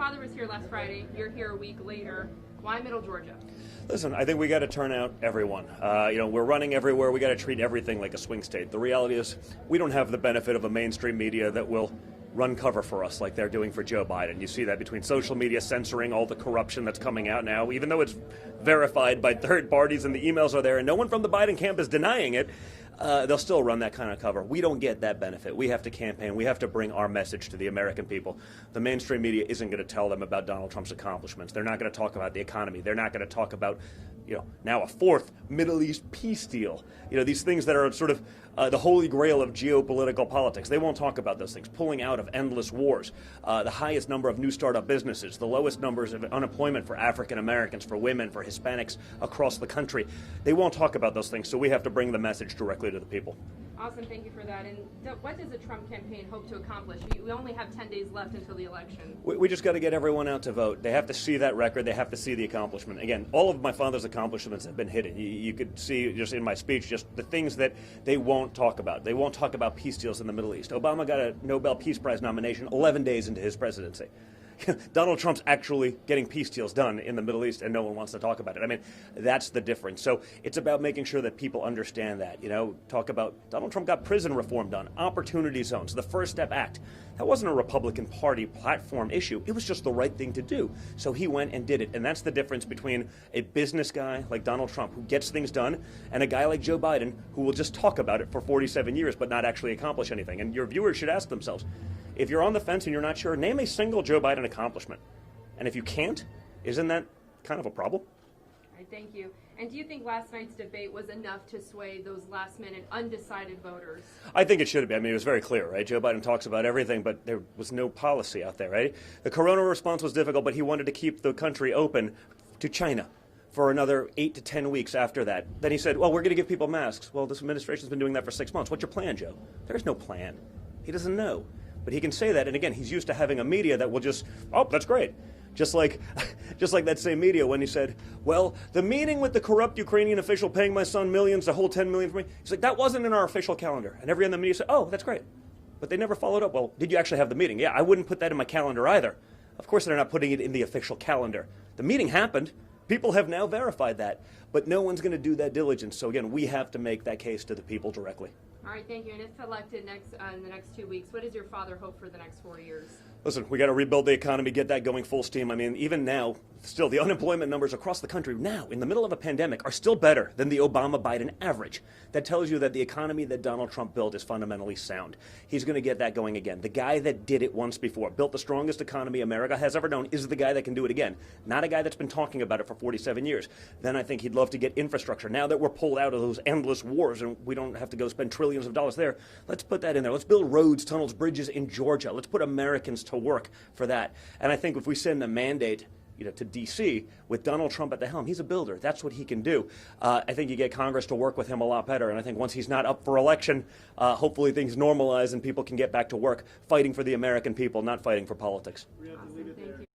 father was here last Friday. You're here a week later. Why Middle Georgia? Listen, I think we got to turn out everyone. We're running everywhere. We got to treat everything like a swing state. The reality is we don't have the benefit of a mainstream media that will run cover for us like they're doing for Joe Biden. You see that between social media censoring all the corruption that's coming out now, even though it's verified by third parties and the emails are there and no one from the Biden camp is denying it. They'll still run that kind of cover. We don't get that benefit. We have to campaign. We have to bring our message to the American people. The mainstream media isn't going to tell them about Donald Trump's accomplishments. They're not going to talk about the economy. They're not going to talk about, now a fourth Middle East peace deal. These things that are sort of the holy grail of geopolitical politics. They won't talk about those things. Pulling out of endless wars, the highest number of new startup businesses, the lowest numbers of unemployment for African Americans, for women, for Hispanics across the country. They won't talk about those things, so we have to bring the message directly to the people. Awesome, thank you for that. And what does the Trump campaign hope to accomplish? We only have 10 days left until the election. We just got to get everyone out to vote. They have to see that record. They have to see the accomplishment. Again, all of my father's accomplishments have been hidden. You could see just in my speech just the things that they won't talk about. They won't talk about peace deals in the Middle East. Obama got a Nobel Peace Prize nomination 11 days into his presidency. Donald Trump's actually getting peace deals done in the Middle East, and no one wants to talk about it. I mean, that's the difference. So it's about making sure that people understand that. Talk about Donald Trump got prison reform done, opportunity zones, the First Step Act. That wasn't a Republican Party platform issue. It was just the right thing to do. So he went and did it. And that's the difference between a business guy like Donald Trump, who gets things done, and a guy like Joe Biden, who will just talk about it for 47 years but not actually accomplish anything. And your viewers should ask themselves, if you're on the fence and you're not sure, name a single Joe Biden accomplishment. And if you can't, isn't that kind of a problem? All right, thank you. And do you think last night's debate was enough to sway those last-minute undecided voters? I think it should be. I mean, it was very clear, right? Joe Biden talks about everything, but there was no policy out there, right? The corona response was difficult, but he wanted to keep the country open to China for another 8 to 10 weeks after that. Then he said, well, we're going to give people masks. Well, this administration's been doing that for 6 months. What's your plan, Joe? There's no plan. He doesn't know. But he can say that, and again, he's used to having a media that will just, oh, that's great. Just like that same media when he said, well, the meeting with the corrupt Ukrainian official paying my son millions to hold 10 million for me, he's like, that wasn't in our official calendar. And everyone in the media said, oh, that's great. But they never followed up. Well, did you actually have the meeting? Yeah, I wouldn't put that in my calendar either. Of course they're not putting it in the official calendar. The meeting happened. People have now verified that. But no one's going to do that diligence. So again, we have to make that case to the people directly. All right, thank you. And if elected in the next 2 weeks, what does your father hope for the next 4 years? Listen, we got to rebuild the economy, get that going full steam. I mean, even now, still, the unemployment numbers across the country now, in the middle of a pandemic, are still better than the Obama-Biden average. That tells you that the economy that Donald Trump built is fundamentally sound. He's going to get that going again. The guy that did it once before, built the strongest economy America has ever known, is the guy that can do it again. Not a guy that's been talking about it for 47 years. Then I think he'd love to get infrastructure. Now that we're pulled out of those endless wars and we don't have to go spend trillions of dollars there, let's put that in there. Let's build roads, tunnels, bridges in Georgia. Let's put Americans to work for that. And I think if we send a mandate to D.C. with Donald Trump at the helm, he's a builder. That's what he can do. I think you get Congress to work with him a lot better. And I think once he's not up for election, hopefully things normalize and people can get back to work fighting for the American people, not fighting for politics. Awesome. Thank you.